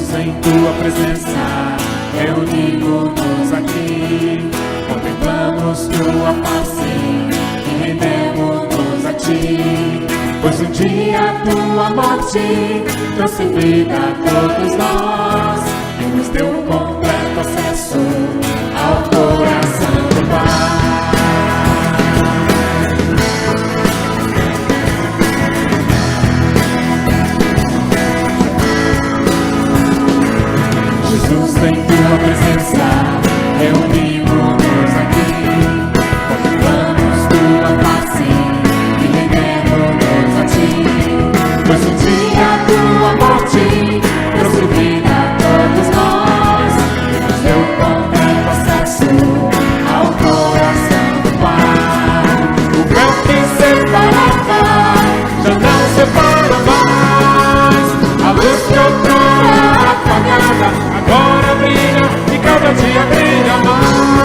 Jesus, em tua presença, reunimos-nos aqui, contemplamos tua face e rendemos-nos a ti. Pois um dia a tua morte trouxe vida a todos nós e nos deu completo acesso ao coração do Pai. Jesus, em tua presença, reunimos-nos aqui, contemplamos tua face e rendemos-nos a ti. Pois um dia a tua morte trouxe vida a todos nós e nos deu completo acesso ao coração do Pai. O véu que separava já não separa mais, a luz que outrora apagada agora brilha e cada dia brilha mais.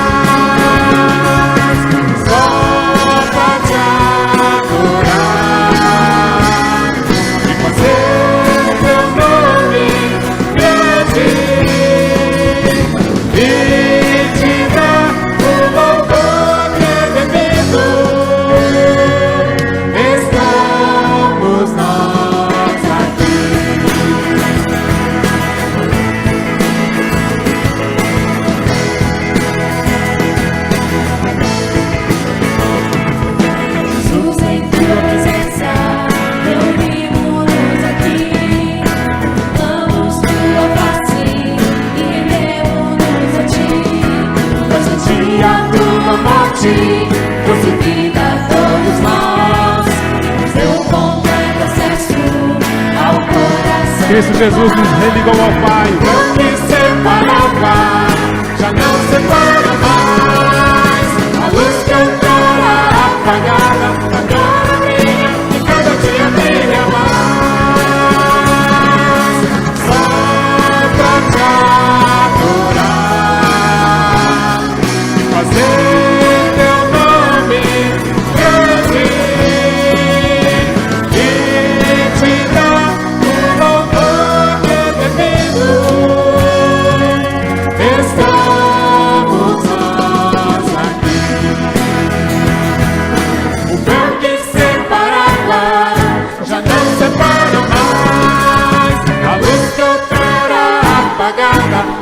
Só pra te adorar e fazer teu nome grande e te dar o louvor que é devido. Estamos nós aqui. Trouxe vida a todos nós, nos deu completo acesso ao coração. Cristo Jesus nos religou ao Pai. O que separava já não separa mais, a luz que outrora apagada agora brilha e cada dia brilha mais. Só pra te adorar e fazer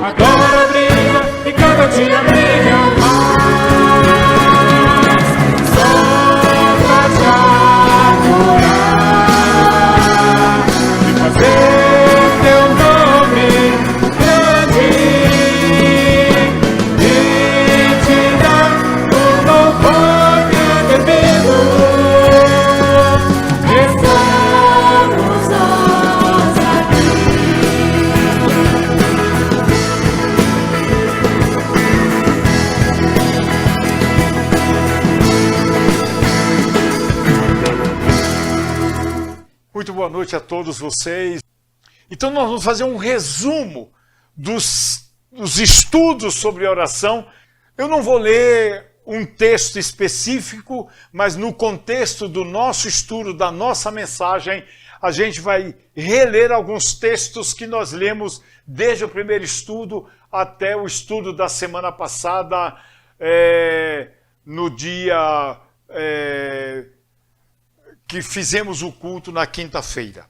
agora brilha e cada dia brilha mais. Só pra te adorar e fazer teu nome grande e te dar o louvor que é devido. Estamos nós aqui. Muito boa noite a todos vocês. Então nós vamos fazer um resumo dos estudos sobre oração. Eu não vou ler um texto específico, mas no contexto do nosso estudo, da nossa mensagem, a gente vai reler alguns textos que nós lemos desde o primeiro estudo até o estudo da semana passada, no dia que fizemos o culto na quinta-feira.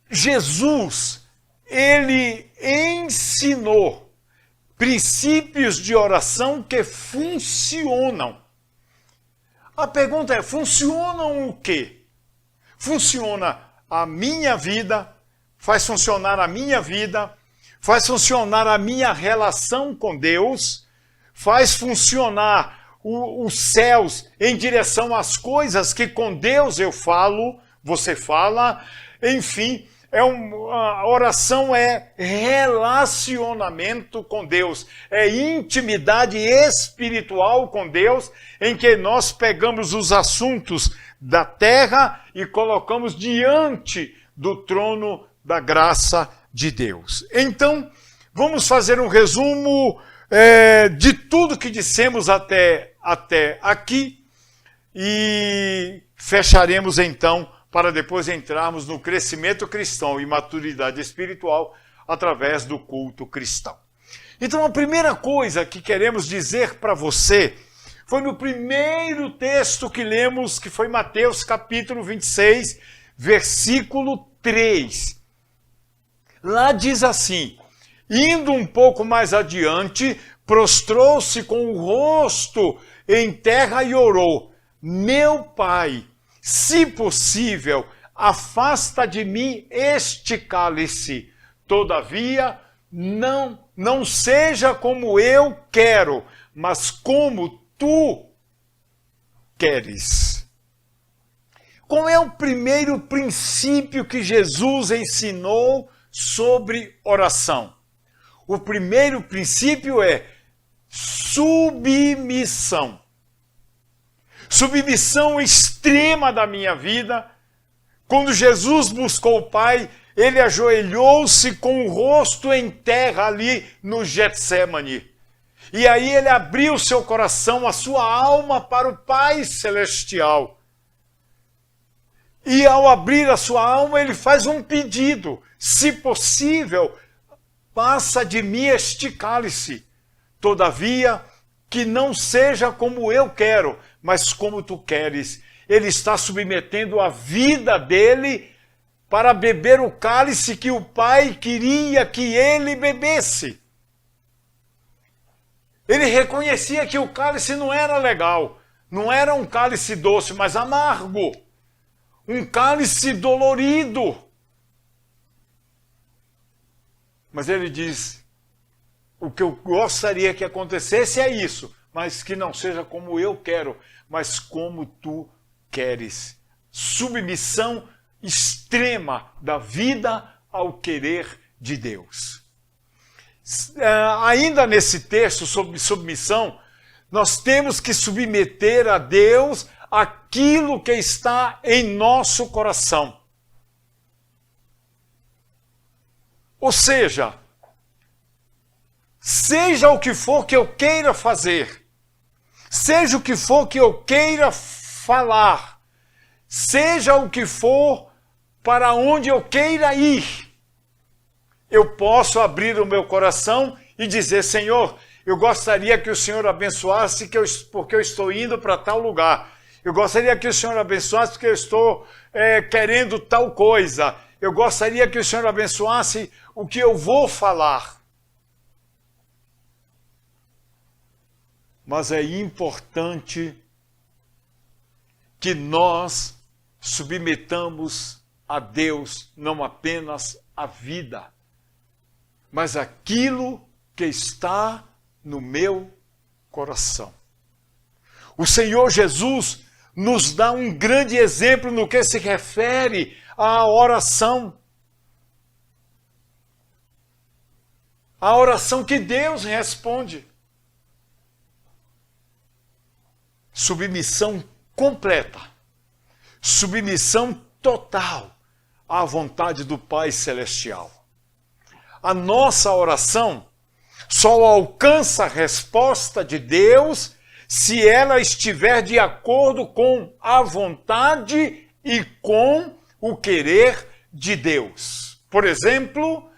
Jesus, ele ensinou princípios de oração que funcionam. A pergunta é, funcionam o quê? Funciona a minha vida, faz funcionar a minha vida, faz funcionar a minha relação com Deus, faz funcionar os céus em direção às coisas que com Deus eu falo, você fala, enfim, a oração é relacionamento com Deus, é intimidade espiritual com Deus, em que nós pegamos os assuntos da terra e colocamos diante do trono da graça de Deus. Então, vamos fazer um resumo de tudo que dissemos até aqui e fecharemos então para depois entrarmos no crescimento cristão e maturidade espiritual através do culto cristão. Então a primeira coisa que queremos dizer para você foi no primeiro texto que lemos, que foi Mateus capítulo 26, versículo 3. Lá diz assim: indo um pouco mais adiante, prostrou-se com o rosto em terra e orou: meu Pai, se possível, afasta de mim este cálice. Todavia, não seja como eu quero, mas como tu queres. Qual é o primeiro princípio que Jesus ensinou sobre oração? O primeiro princípio é submissão. Submissão extrema da minha vida. Quando Jesus buscou o Pai, ele ajoelhou-se com o rosto em terra ali no Getsemane. E aí ele abriu seu coração, a sua alma para o Pai Celestial. E ao abrir a sua alma, ele faz um pedido: se possível, passa de mim este cálice. Todavia, que não seja como eu quero, mas como tu queres. Ele está submetendo a vida dele para beber o cálice que o Pai queria que ele bebesse. Ele reconhecia que o cálice não era legal, não era um cálice doce, mas amargo, um cálice dolorido. Mas ele diz: o que eu gostaria que acontecesse é isso, mas que não seja como eu quero, mas como tu queres. Submissão extrema da vida ao querer de Deus. Ainda nesse texto sobre submissão, nós temos que submeter a Deus aquilo que está em nosso coração. Ou seja, seja o que for que eu queira fazer, seja o que for que eu queira falar, seja o que for para onde eu queira ir, eu posso abrir o meu coração e dizer: Senhor, eu gostaria que o Senhor abençoasse porque eu estou indo para tal lugar. Eu gostaria que o Senhor abençoasse porque eu estou querendo tal coisa. Eu gostaria que o Senhor abençoasse o que eu vou falar. Mas é importante que nós submetamos a Deus não apenas a vida, mas aquilo que está no meu coração. O Senhor Jesus nos dá um grande exemplo no que se refere à oração. A oração que Deus responde. Submissão completa. Submissão total à vontade do Pai Celestial. A nossa oração só alcança a resposta de Deus se ela estiver de acordo com a vontade e com o querer de Deus. Por exemplo,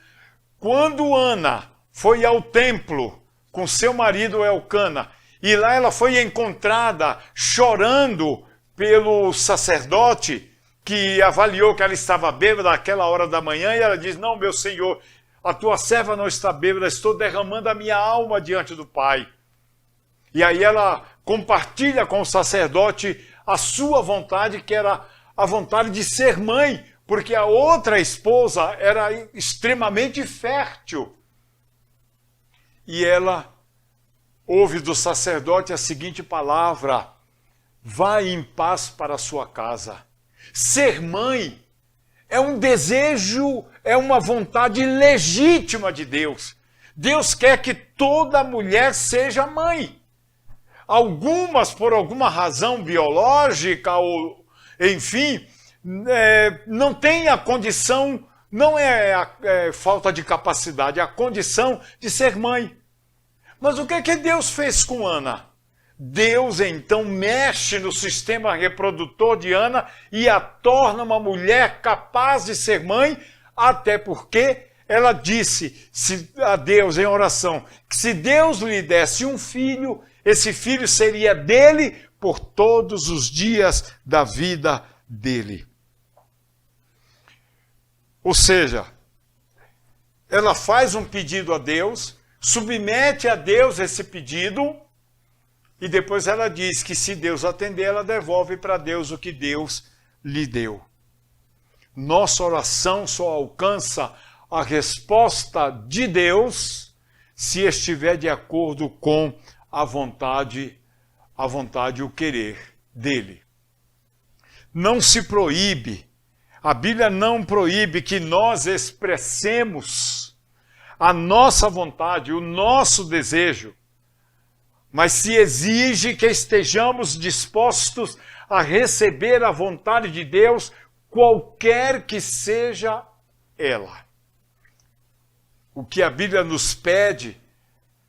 quando Ana foi ao templo com seu marido Elcana, e lá ela foi encontrada chorando pelo sacerdote, que avaliou que ela estava bêbada àquela hora da manhã, e ela diz: não, meu senhor, a tua serva não está bêbada, estou derramando a minha alma diante do Pai. E aí ela compartilha com o sacerdote a sua vontade, que era a vontade de ser mãe, porque a outra esposa era extremamente fértil. E ela ouve do sacerdote a seguinte palavra: vá em paz para a sua casa. Ser mãe é um desejo, é uma vontade legítima de Deus. Deus quer que toda mulher seja mãe. Algumas, por alguma razão biológica, ou enfim, não tem a condição, não é falta de capacidade, é a condição de ser mãe. Mas o que Deus fez com Ana? Deus então mexe no sistema reprodutor de Ana e a torna uma mulher capaz de ser mãe, até porque ela disse a Deus em oração que se Deus lhe desse um filho, esse filho seria dele por todos os dias da vida dele. Ou seja, ela faz um pedido a Deus, submete a Deus esse pedido, e depois ela diz que se Deus atender, ela devolve para Deus o que Deus lhe deu. Nossa oração só alcança a resposta de Deus se estiver de acordo com a vontade e o querer dele. Não se proíbe, a Bíblia não proíbe que nós expressemos a nossa vontade, o nosso desejo, mas se exige que estejamos dispostos a receber a vontade de Deus, qualquer que seja ela. O que a Bíblia nos pede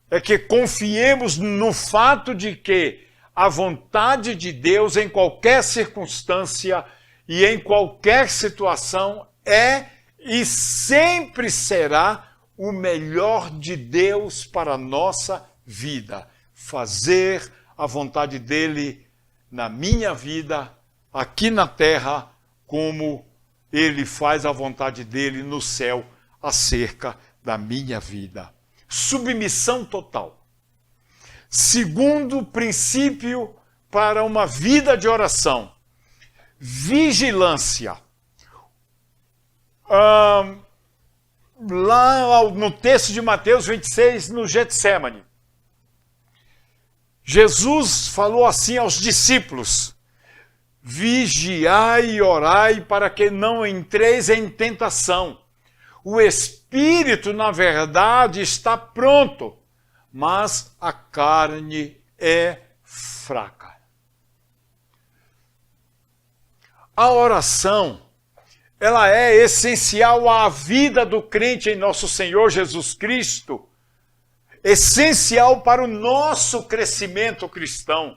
é que confiemos no fato de que a vontade de Deus em qualquer circunstância e em qualquer situação é e sempre será o melhor de Deus para a nossa vida. Fazer a vontade dele na minha vida, aqui na terra, como ele faz a vontade dele no céu acerca da minha vida. Submissão total. Segundo princípio para uma vida de oração, vigilância. Lá no texto de Mateus 26, no Getsêmani, Jesus falou assim aos discípulos: vigiai e orai para que não entreis em tentação. O espírito, na verdade, está pronto, mas a carne é fraca. A oração, ela é essencial à vida do crente em nosso Senhor Jesus Cristo, essencial para o nosso crescimento cristão,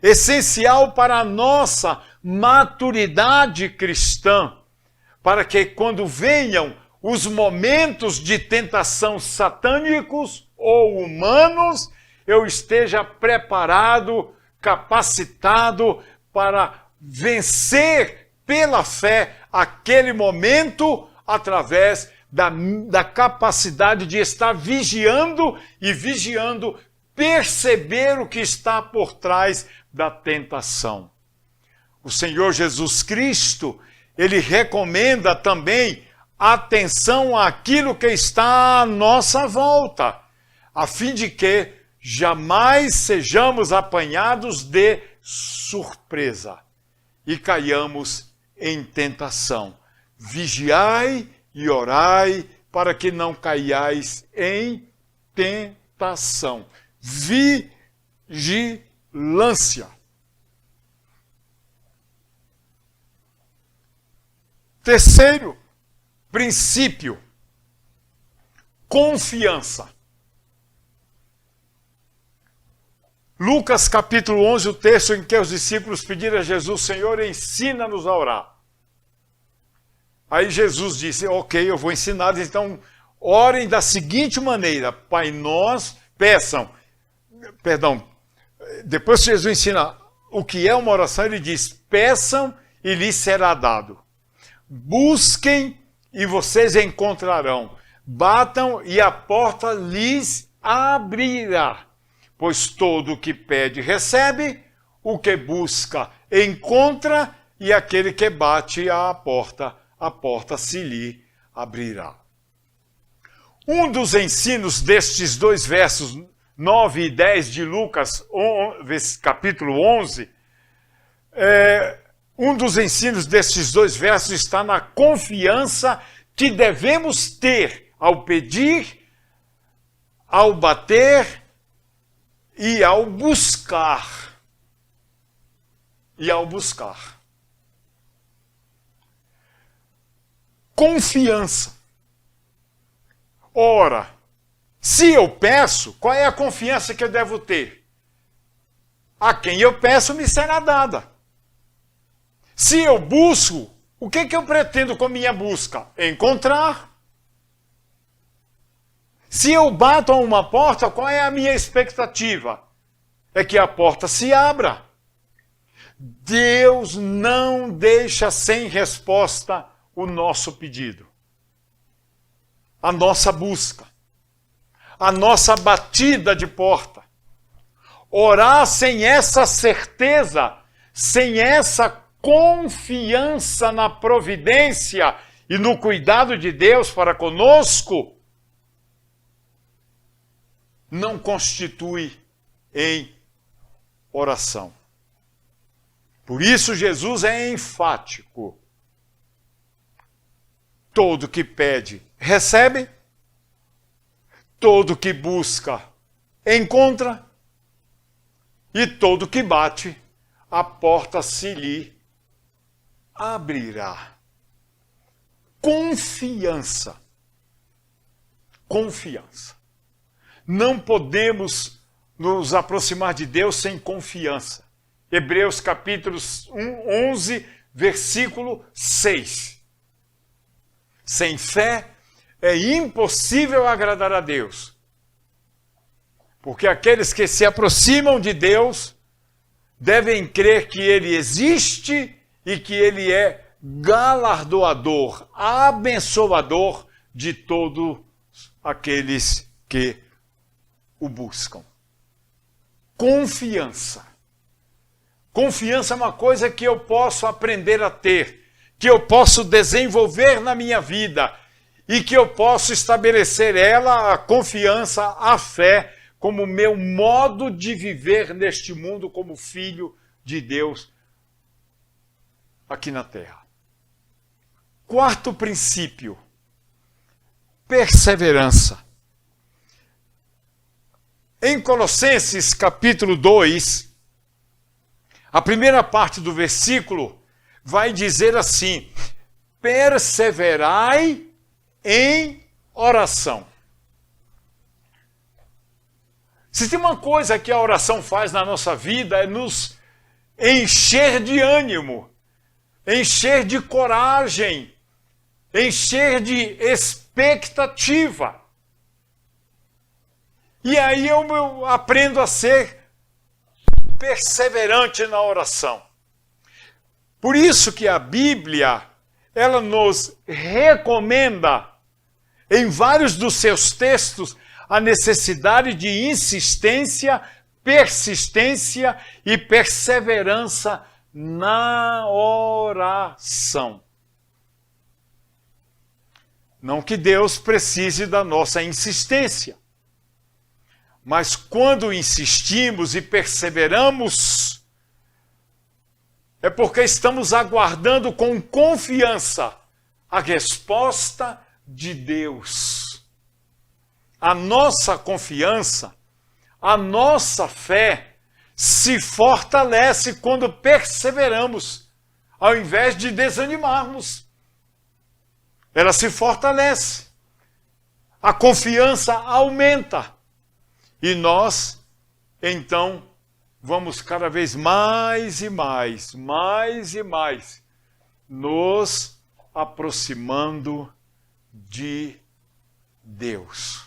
essencial para a nossa maturidade cristã, para que quando venham os momentos de tentação satânicos ou humanos, eu esteja preparado, capacitado para vencer pela fé aquele momento através da capacidade de estar vigiando perceber o que está por trás da tentação. O Senhor Jesus Cristo, ele recomenda também atenção àquilo que está à nossa volta, a fim de que jamais sejamos apanhados de surpresa e caiamos em tentação. Vigiai e orai para que não caiais em tentação. Vigilância. Terceiro princípio, confiança. Lucas capítulo 11, o texto em que os discípulos pediram a Jesus: Senhor, ensina-nos a orar. Aí Jesus disse: ok, eu vou ensinar, então orem da seguinte maneira: Pai Nosso, depois que Jesus ensina o que é uma oração, ele diz: peçam e lhes será dado. Busquem e vocês encontrarão. Batam e a porta lhes abrirá. Pois todo o que pede recebe, o que busca encontra, e aquele que bate a porta se lhe abrirá. Um dos ensinos destes dois versos 9 e 10 de Lucas, capítulo 11, um dos ensinos destes dois versos está na confiança que devemos ter ao pedir, ao bater e ao buscar. Confiança. Ora, se eu peço, qual é a confiança que eu devo ter? a quem eu peço me será dada. Se eu busco, o que eu pretendo com minha busca? Encontrar. Se eu bato a uma porta, qual é a minha expectativa? É que a porta se abra. Deus não deixa sem resposta o nosso pedido, a nossa busca, a nossa batida de porta. Orar sem essa certeza, sem essa confiança na providência e no cuidado de Deus para conosco, não constitui em oração. Por isso Jesus é enfático. Todo que pede, recebe. Todo que busca, encontra. E todo que bate, a porta se lhe abrirá. Confiança. Confiança. Não podemos nos aproximar de Deus sem confiança. Hebreus capítulo 11, versículo 6. Sem fé é impossível agradar a Deus. Porque aqueles que se aproximam de Deus devem crer que Ele existe e que Ele é galardoador, abençoador de todos aqueles que o buscam. Confiança. Confiança é uma coisa que eu posso aprender a ter, que eu posso desenvolver na minha vida e que eu posso estabelecer ela, a confiança, a fé, como meu modo de viver neste mundo como filho de Deus aqui na terra. Quarto princípio, perseverança. Em Colossenses capítulo 2, a primeira parte do versículo vai dizer assim: perseverai em oração. Se tem uma coisa que a oração faz na nossa vida é nos encher de ânimo, encher de coragem, encher de expectativa. E aí eu aprendo a ser perseverante na oração. Por isso que a Bíblia, ela nos recomenda, em vários dos seus textos, a necessidade de insistência, persistência e perseverança na oração. Não que Deus precise da nossa insistência, mas quando insistimos e perseveramos, é porque estamos aguardando com confiança a resposta de Deus. A nossa confiança, a nossa fé se fortalece quando perseveramos, ao invés de desanimarmos. Ela se fortalece. A confiança aumenta. E nós, então, vamos cada vez mais e mais nos aproximando de Deus.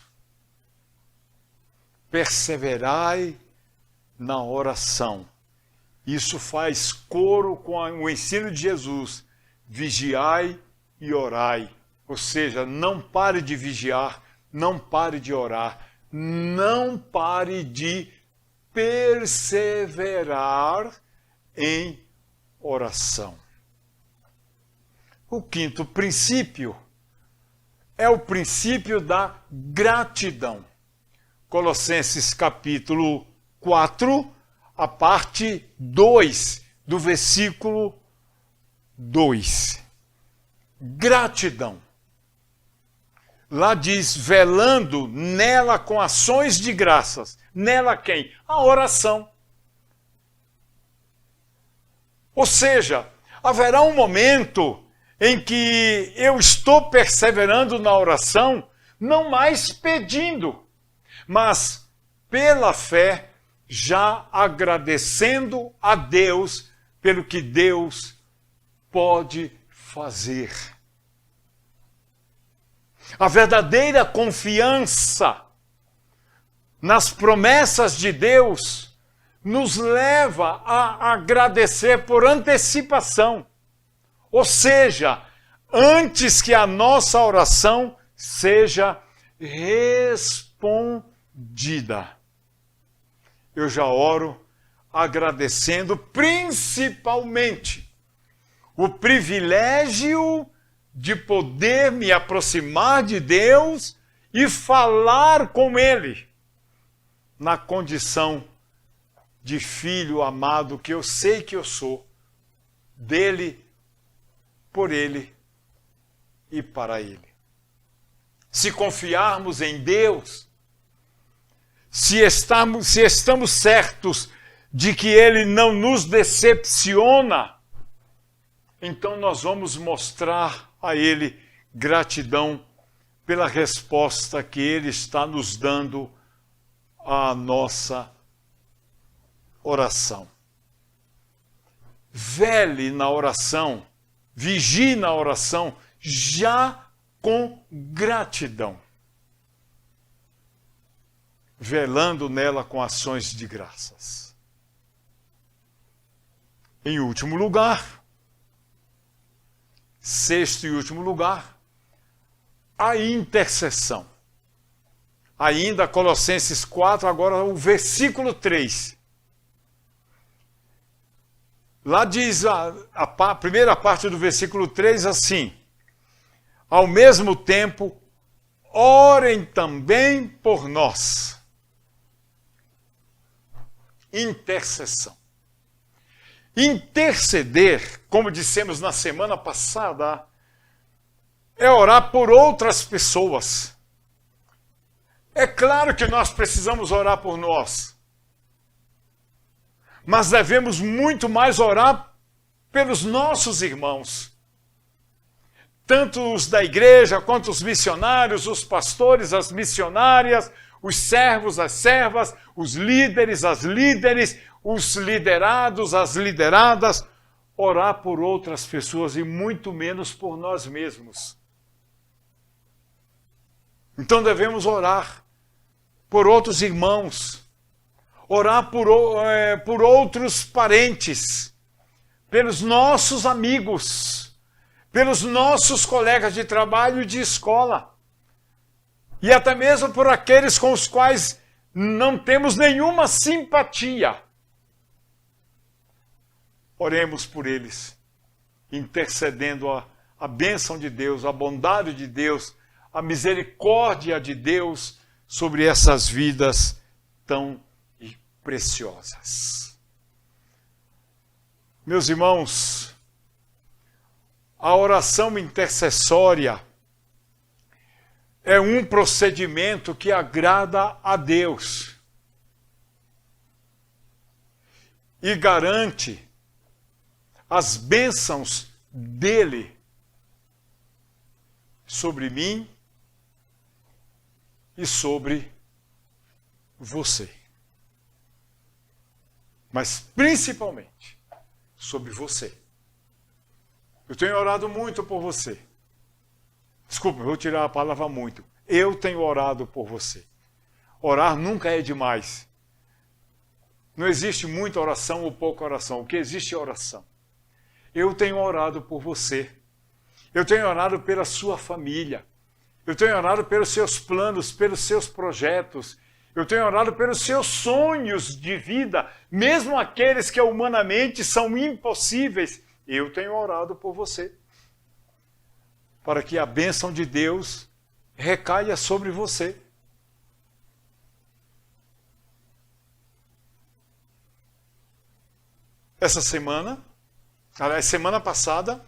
Perseverai na oração. Isso faz coro com o ensino de Jesus. Vigiai e orai. Ou seja, não pare de vigiar, não pare de orar, não pare de perseverar em oração. O quinto princípio é o princípio da gratidão. Colossenses capítulo 4, a parte 2 do versículo 2. Gratidão. Lá diz, velando nela com ações de graças. Nela quem? A oração. Ou seja, haverá um momento em que eu estou perseverando na oração, não mais pedindo, mas pela fé, já agradecendo a Deus pelo que Deus pode fazer. A verdadeira confiança nas promessas de Deus nos leva a agradecer por antecipação. Ou seja, antes que a nossa oração seja respondida. Eu já oro agradecendo principalmente o privilégio de poder me aproximar de Deus e falar com Ele na condição de filho amado que eu sei que eu sou, dele, por Ele e para Ele. Se confiarmos em Deus, se estamos certos de que Ele não nos decepciona, então nós vamos mostrar a Ele gratidão pela resposta que Ele está nos dando à nossa oração. Vele na oração, vigie na oração, já com gratidão, velando nela com ações de graças. Em último lugar, sexto e último lugar, a intercessão. Ainda Colossenses 4, agora o versículo 3. Lá diz a primeira parte do versículo 3 assim: ao mesmo tempo, orem também por nós. Intercessão. Interceder, como dissemos na semana passada, é orar por outras pessoas. É claro que nós precisamos orar por nós. Mas devemos muito mais orar pelos nossos irmãos. Tanto os da igreja, quanto os missionários, os pastores, as missionárias, os servos, as servas, os líderes, as líderes, os liderados, as lideradas. Orar por outras pessoas e muito menos por nós mesmos. Então devemos orar por outros irmãos. Orar por outros parentes, pelos nossos amigos, pelos nossos colegas de trabalho e de escola, e até mesmo por aqueles com os quais não temos nenhuma simpatia. Oremos por eles, intercedendo a bênção de Deus, a bondade de Deus, a misericórdia de Deus sobre essas vidas tão preciosas. Meus irmãos, a oração intercessória é um procedimento que agrada a Deus e garante as bênçãos dele sobre mim e sobre você. Mas principalmente sobre você. Eu tenho orado muito por você. Desculpa, eu vou tirar a palavra muito. Eu tenho orado por você. Orar nunca é demais. Não existe muita oração ou pouca oração. O que existe é oração. Eu tenho orado por você. Eu tenho orado pela sua família. Eu tenho orado pelos seus planos, pelos seus projetos. Eu tenho orado pelos seus sonhos de vida, mesmo aqueles que humanamente são impossíveis. Eu tenho orado por você, para que a bênção de Deus recaia sobre você. Essa semana, aliás, semana passada,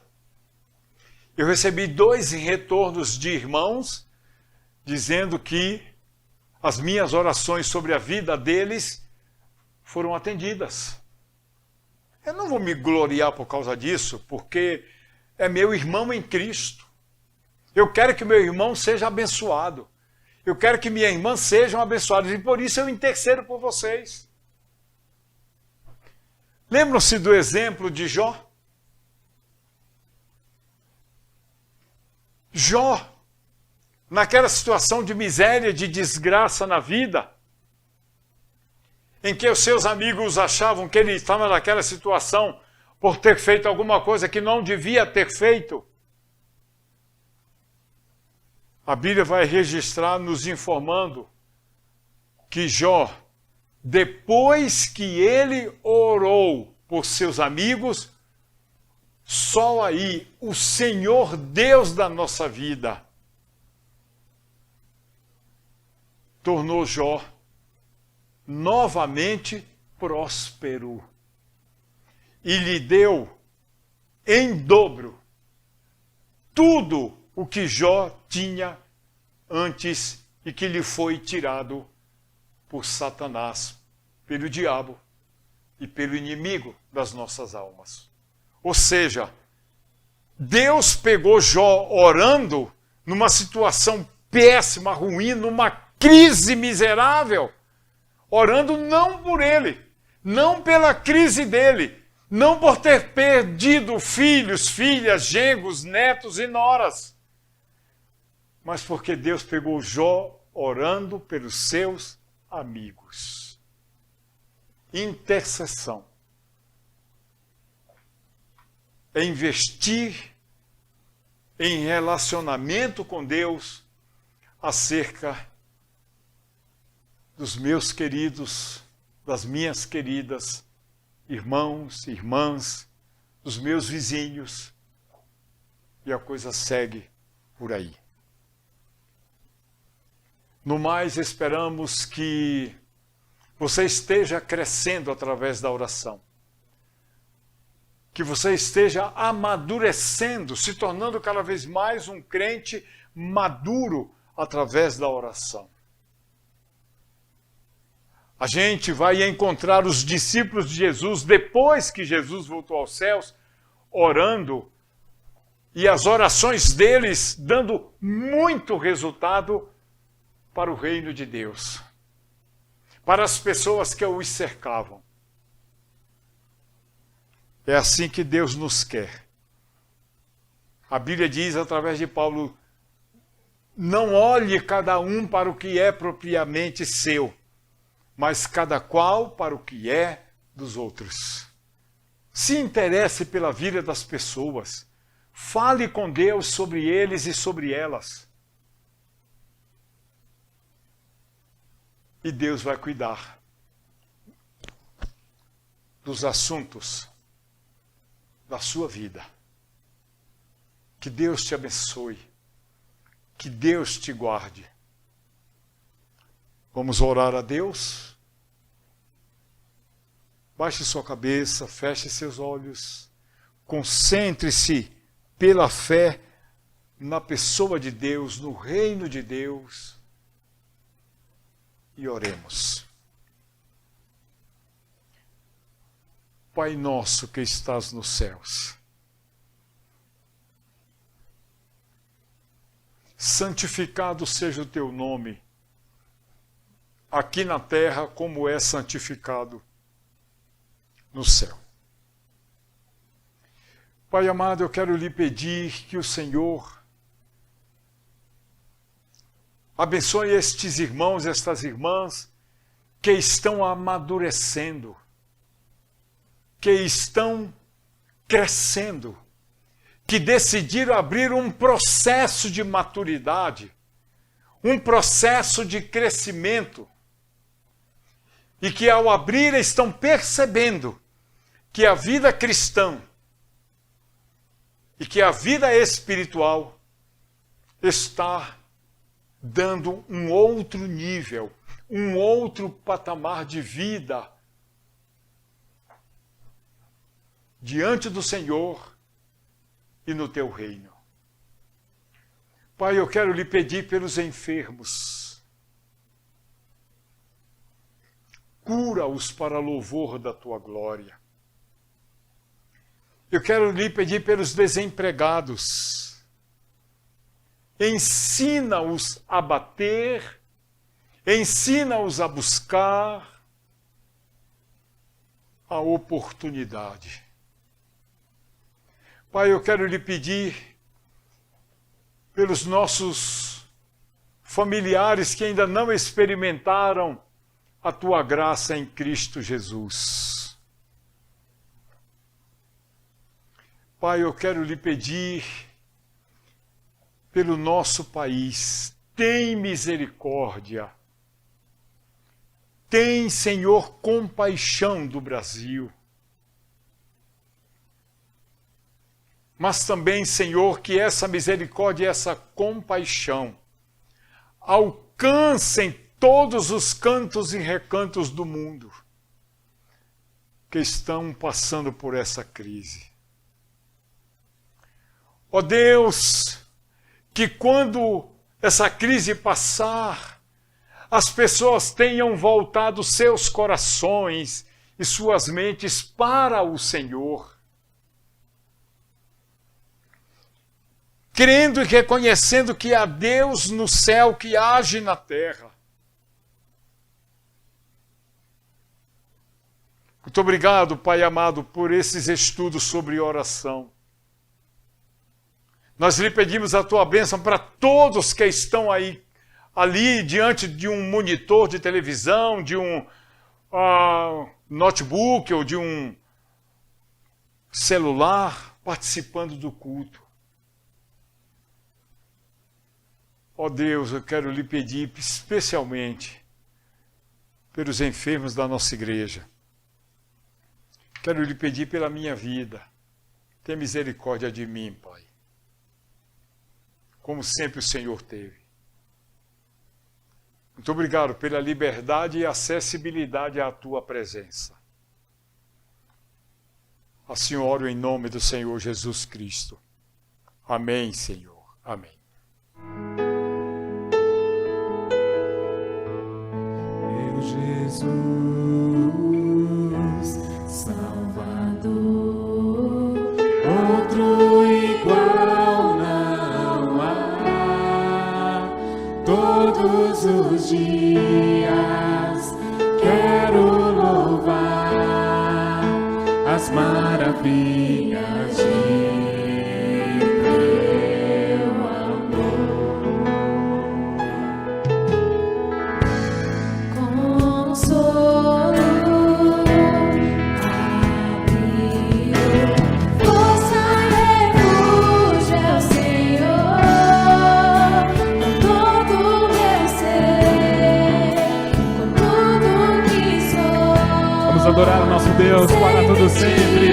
eu recebi 2 retornos de irmãos dizendo que as minhas orações sobre a vida deles foram atendidas. Eu não vou me gloriar por causa disso, porque é meu irmão em Cristo. Eu quero que meu irmão seja abençoado. Eu quero que minha irmã sejam abençoadas. E por isso eu intercedo por vocês. Lembram-se do exemplo de Jó? Jó, naquela situação de miséria, de desgraça na vida, em que os seus amigos achavam que ele estava naquela situação por ter feito alguma coisa que não devia ter feito, a Bíblia vai registrar nos informando que Jó, depois que ele orou por seus amigos, só aí o Senhor Deus da nossa vida tornou Jó novamente próspero e lhe deu em dobro tudo o que Jó tinha antes e que lhe foi tirado por Satanás, pelo diabo e pelo inimigo das nossas almas. Ou seja, Deus pegou Jó orando numa situação péssima, ruim, numa crise miserável, orando não por ele, não pela crise dele, não por ter perdido filhos, filhas, genros, netos e noras, mas porque Deus pegou Jó orando pelos seus amigos. Intercessão é investir em relacionamento com Deus acerca dos meus queridos, das minhas queridas, irmãos, irmãs, dos meus vizinhos, e a coisa segue por aí. No mais, esperamos que você esteja crescendo através da oração, que você esteja amadurecendo, se tornando cada vez mais um crente maduro através da oração. A gente vai encontrar os discípulos de Jesus depois que Jesus voltou aos céus, orando, e as orações deles dando muito resultado para o reino de Deus, para as pessoas que os cercavam. É assim que Deus nos quer. A Bíblia diz, através de Paulo, não olhe cada um para o que é propriamente seu, mas cada qual para o que é dos outros. Se interesse pela vida das pessoas. Fale com Deus sobre eles e sobre elas. E Deus vai cuidar dos assuntos da sua vida. Que Deus te abençoe. Que Deus te guarde. Vamos orar a Deus? Baixe sua cabeça, feche seus olhos. Concentre-se pela fé na pessoa de Deus, no reino de Deus. E oremos. Pai nosso que estás nos céus, santificado seja o teu nome, aqui na terra como é santificado no céu. Pai amado, eu quero lhe pedir que o Senhor abençoe estes irmãos, estas irmãs que estão amadurecendo, que estão crescendo, que decidiram abrir um processo de maturidade, um processo de crescimento, e que ao abrir estão percebendo que a vida cristã e que a vida espiritual está dando um outro nível, um outro patamar de vida diante do Senhor e no teu reino. Pai, eu quero lhe pedir pelos enfermos. Cura-os para louvor da tua glória. Eu quero lhe pedir pelos desempregados. Ensina-os a bater, ensina-os a buscar, a oportunidade. Pai, eu quero lhe pedir pelos nossos familiares que ainda não experimentaram a tua graça em Cristo Jesus. Pai, eu quero lhe pedir pelo nosso país, tem misericórdia. Tem, Senhor, compaixão do Brasil. Mas também, Senhor, que essa misericórdia e essa compaixão alcancem todos os cantos e recantos do mundo que estão passando por essa crise. Ó Deus, que quando essa crise passar, as pessoas tenham voltado seus corações e suas mentes para o Senhor, crendo e reconhecendo que há Deus no céu que age na terra. Muito obrigado, Pai amado, por esses estudos sobre oração. Nós lhe pedimos a tua bênção para todos que estão ali diante de um monitor de televisão, de um notebook ou de um celular, participando do culto. Ó Deus, eu quero lhe pedir especialmente pelos enfermos da nossa igreja. Quero lhe pedir pela minha vida. Tenha misericórdia de mim, Pai. Como sempre o Senhor teve. Muito obrigado pela liberdade e acessibilidade à tua presença. Assim oro em nome do Senhor Jesus Cristo. Amém, Senhor. Amém. Meu Jesus, Salvador, outro igual não há. Todos os dias quero louvar as maravilhas de teu amor. Consolo, abrigo, força e refúgio é o Senhor. Com todo meu ser, com tudo que sou. Vamos adorar o nosso Deus para todo sempre.